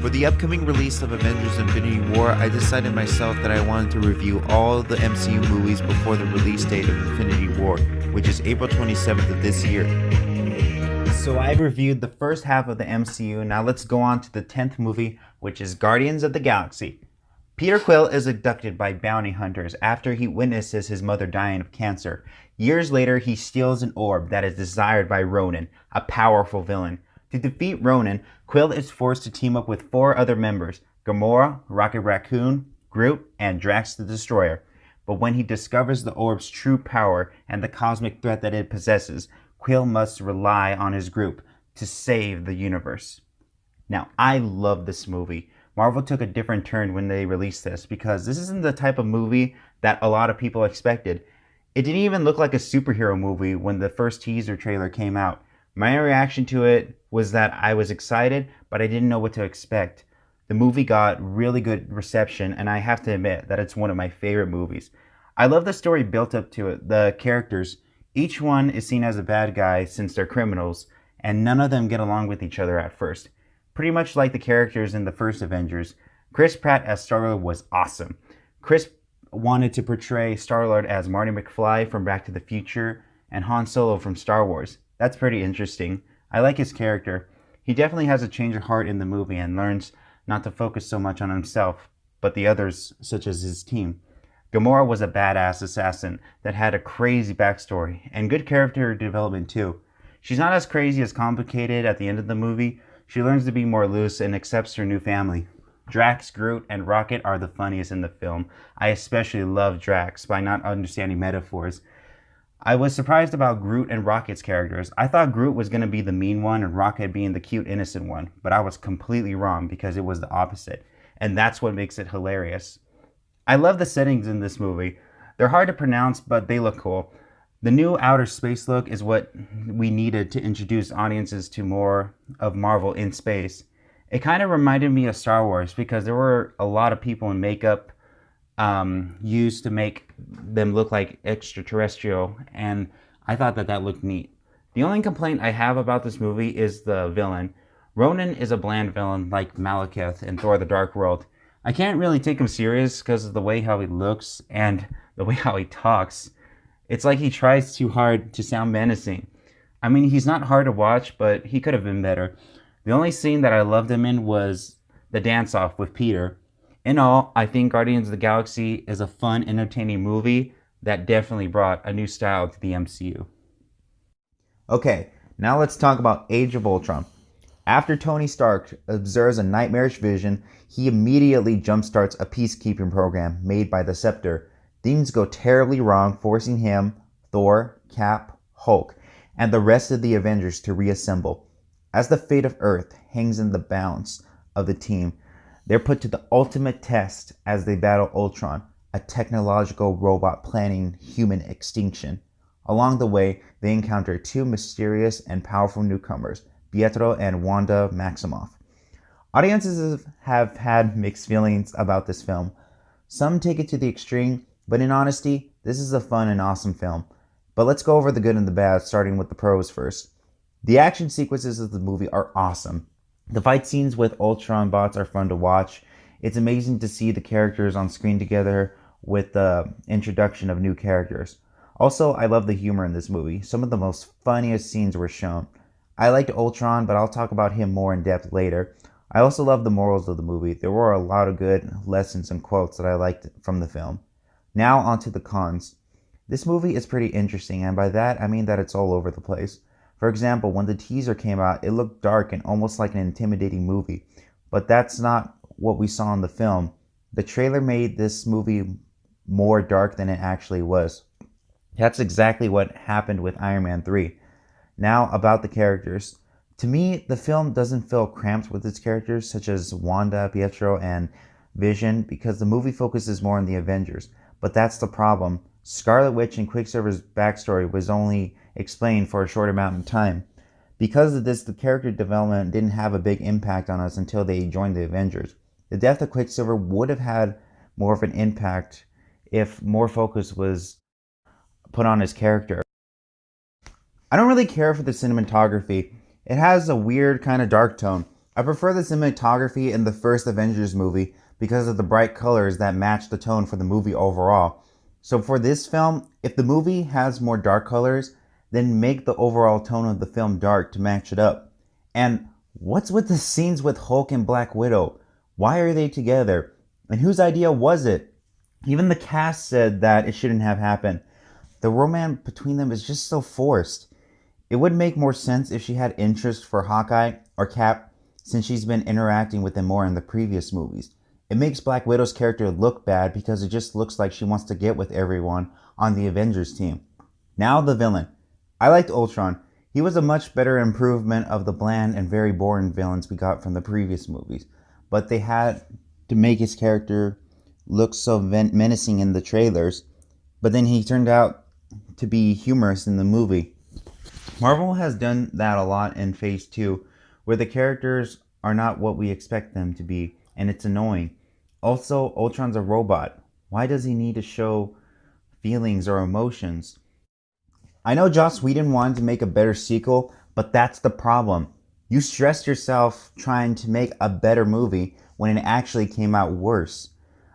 For the upcoming release of Avengers Infinity War, I decided myself that I wanted to review all the MCU movies before the release date of Infinity War, which is April 27th of this year. So I reviewed the first half of the MCU, now let's go on to the 10th movie, which is Guardians of the Galaxy. Peter Quill is abducted by bounty hunters after he witnesses his mother dying of cancer. Years later, he steals an orb that is desired by Ronan, a powerful villain. To defeat Ronan, Quill is forced to team up with 4 other members, Gamora, Rocket Raccoon, Groot, and Drax the Destroyer. But when he discovers the orb's true power and the cosmic threat that it possesses, Quill must rely on his group to save the universe. Now, I love this movie. Marvel took a different turn when they released this because this isn't the type of movie that a lot of people expected. It didn't even look like a superhero movie when the first teaser trailer came out. My reaction to it was that I was excited, but I didn't know what to expect. The movie got really good reception, and I have to admit that it's one of my favorite movies. I love the story built up to it, the characters. Each one is seen as a bad guy since they're criminals, and none of them get along with each other at first. Pretty much like the characters in the first Avengers. Chris Pratt as Star-Lord was awesome. Chris wanted to portray Star-Lord as Marty McFly from Back to the Future and Han Solo from Star Wars. That's pretty interesting. I like his character. He definitely has a change of heart in the movie and learns not to focus so much on himself, but the others, such as his team. Gamora was a badass assassin that had a crazy backstory and good character development too. She's not as crazy as complicated at the end of the movie. She learns to be more loose and accepts her new family. Drax, Groot, and Rocket are the funniest in the film. I especially love Drax by not understanding metaphors. I was surprised about Groot and Rocket's characters. I thought Groot was going to be the mean one and Rocket being the cute, innocent one, but I was completely wrong because it was the opposite, and that's what makes it hilarious. I love the settings in this movie. They're hard to pronounce, but they look cool. The new outer space look is what we needed to introduce audiences to more of Marvel in space. It kind of reminded me of Star Wars because there were a lot of people in makeup used to make them look like extraterrestrial, and I thought that looked neat. The only complaint I have about this movie is the villain. Ronan is a bland villain like Malekith in Thor: The Dark World. I can't really take him serious because of the way how he looks and the way how he talks. It's like he tries too hard to sound menacing. I mean, he's not hard to watch, but he could have been better. The only scene that I loved him in was the dance-off with Peter. In all, I think Guardians of the Galaxy is a fun, entertaining movie that definitely brought a new style to the MCU. Okay, now let's talk about Age of Ultron. After Tony Stark observes a nightmarish vision, he immediately jumpstarts a peacekeeping program made by the Scepter. Things go terribly wrong, forcing him, Thor, Cap, Hulk, and the rest of the Avengers to reassemble. As the fate of Earth hangs in the balance of the team, they're put to the ultimate test as they battle Ultron, a technological robot planning human extinction. Along the way, they encounter 2 mysterious and powerful newcomers, Pietro and Wanda Maximoff. Audiences have had mixed feelings about this film. Some take it to the extreme, but in honesty, this is a fun and awesome film. But let's go over the good and the bad, starting with the pros first. The action sequences of the movie are awesome. The fight scenes with Ultron bots are fun to watch. It's amazing to see the characters on screen together with the introduction of new characters. Also, I love the humor in this movie. Some of the most funniest scenes were shown. I liked Ultron, but I'll talk about him more in depth later. I also love the morals of the movie. There were a lot of good lessons and quotes that I liked from the film. Now onto the cons. This movie is pretty interesting, and by that I mean that it's all over the place. For example, when the teaser came out, it looked dark and almost like an intimidating movie, but that's not what we saw in the film. The trailer made this movie more dark than it actually was. That's exactly what happened with Iron Man 3. Now about the characters. To me, the film doesn't feel cramped with its characters, such as Wanda, Pietro, and Vision, because the movie focuses more on the Avengers. But that's the problem. Scarlet Witch and Quicksilver's backstory was only explained for a short amount of time. Because of this, the character development didn't have a big impact on us until they joined the Avengers. The death of Quicksilver would have had more of an impact if more focus was put on his character. I don't really care for the cinematography. It has a weird kind of dark tone. I prefer the cinematography in the first Avengers movie because of the bright colors that match the tone for the movie overall. So for this film, if the movie has more dark colors, then make the overall tone of the film dark to match it up. And what's with the scenes with Hulk and Black Widow? Why are they together? And whose idea was it? Even the cast said that it shouldn't have happened. The romance between them is just so forced. It would make more sense if she had interest for Hawkeye or Cap, since she's been interacting with him more in the previous movies. It makes Black Widow's character look bad because it just looks like she wants to get with everyone on the Avengers team. Now the villain. I liked Ultron. He was a much better improvement of the bland and very boring villains we got from the previous movies. But they had to make his character look so menacing in the trailers. But then he turned out to be humorous in the movie. Marvel has done that a lot in Phase 2, where the characters are not what we expect them to be, and it's annoying. Also, Ultron's a robot. Why does he need to show feelings or emotions? I know Joss Whedon wanted to make a better sequel, but that's the problem. You stressed yourself trying to make a better movie when it actually came out worse.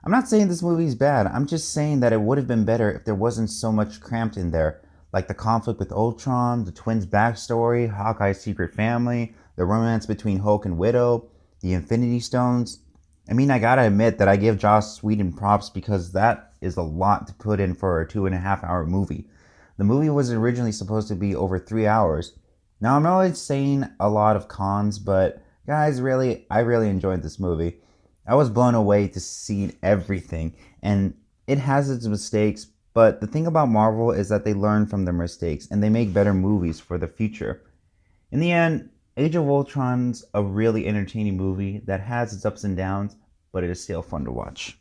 I'm not saying this movie is bad, I'm just saying that it would have been better if there wasn't so much cramped in there. Like the conflict with Ultron, the twins' backstory, Hawkeye's secret family, the romance between Hulk and Widow, the Infinity Stones. I mean, I gotta admit that I give Joss Whedon props because that is a lot to put in for a 2.5-hour movie. The movie was originally supposed to be over 3 hours. Now, I'm not always saying a lot of cons, but guys, I really enjoyed this movie. I was blown away to see everything, and it has its mistakes, but the thing about Marvel is that they learn from their mistakes, and they make better movies for the future. In the end, Age of Ultron's a really entertaining movie that has its ups and downs, but it is still fun to watch.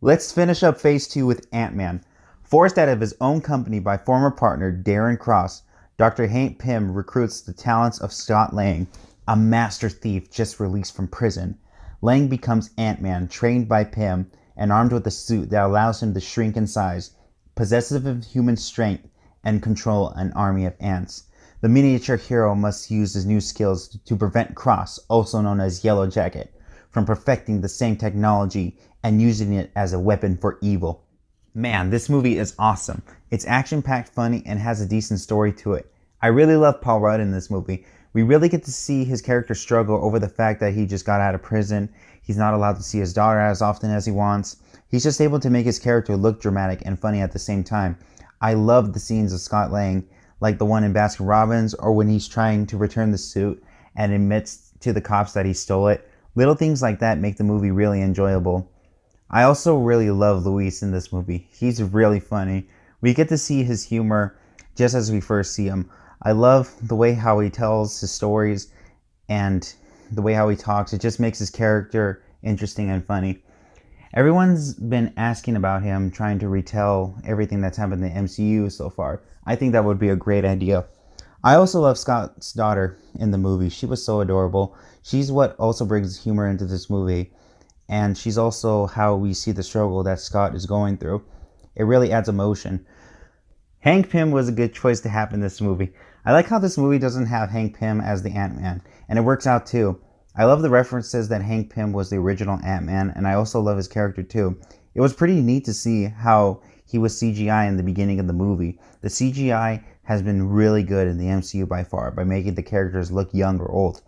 Let's finish up Phase 2 with Ant-Man. Forced out of his own company by former partner Darren Cross, Dr. Hank Pym recruits the talents of Scott Lang, a master thief just released from prison. Lang becomes Ant-Man, trained by Pym, and armed with a suit that allows him to shrink in size, possessive of human strength, and control an army of ants. The miniature hero must use his new skills to prevent Cross, also known as Yellow Jacket, from perfecting the same technology and using it as a weapon for evil. Man, this movie is awesome. It's action-packed, funny, and has a decent story to it. I really love Paul Rudd in this movie. We really get to see his character struggle over the fact that he just got out of prison. He's not allowed to see his daughter as often as he wants. He's just able to make his character look dramatic and funny at the same time. I love the scenes of Scott Lang, like the one in Baskin Robbins, or when he's trying to return the suit and admits to the cops that he stole it. Little things like that make the movie really enjoyable. I also really love Luis in this movie. He's really funny. We get to see his humor just as we first see him. I love the way how he tells his stories and the way how he talks. It just makes his character interesting and funny. Everyone's been asking about him trying to retell everything that's happened in the MCU so far. I think that would be a great idea. I also love Scott's daughter in the movie. She was so adorable. She's what also brings humor into this movie. And she's also how we see the struggle that Scott is going through. It really adds emotion. Hank Pym was a good choice to have in this movie. I like how this movie doesn't have Hank Pym as the Ant-Man, and it works out too. I love the references that Hank Pym was the original Ant-Man, and I also love his character too. It was pretty neat to see how he was CGI in the beginning of the movie. The CGI has been really good in the MCU by far, by making the characters look young or old.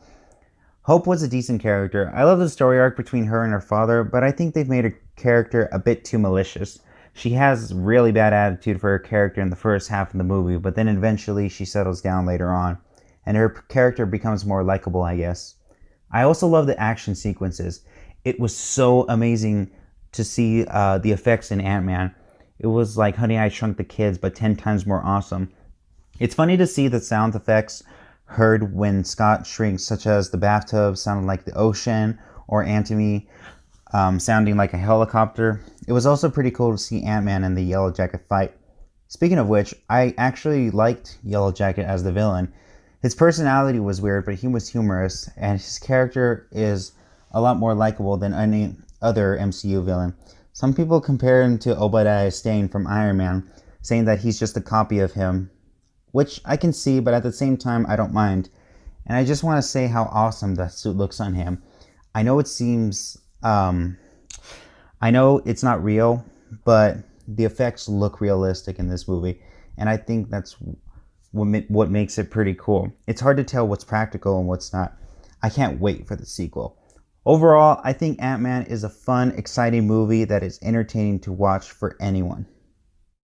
Hope was a decent character. I love the story arc between her and her father, but I think they've made her character a bit too malicious. She has really bad attitude for her character in the first half of the movie, but then eventually she settles down later on, and her character becomes more likable, I guess. I also love the action sequences. It was so amazing to see the effects in Ant-Man. It was like Honey, I Shrunk the Kids, but 10 times more awesome. It's funny to see the sound effects heard when Scott shrinks, such as the bathtub sounding like the ocean, or Antony sounding like a helicopter. It was also pretty cool to see Ant-Man and the Yellow Jacket fight. Speaking of which, I actually liked Yellow Jacket as the villain. His personality was weird, but he was humorous, and his character is a lot more likable than any other MCU villain. Some people compare him to Obadiah Stane from Iron Man, saying that he's just a copy of him, which I can see, but at the same time, I don't mind. And I just want to say how awesome that suit looks on him. I know it seems, I know it's not real, but the effects look realistic in this movie. And I think that's what makes it pretty cool. It's hard to tell what's practical and what's not. I can't wait for the sequel. Overall, I think Ant-Man is a fun, exciting movie that is entertaining to watch for anyone.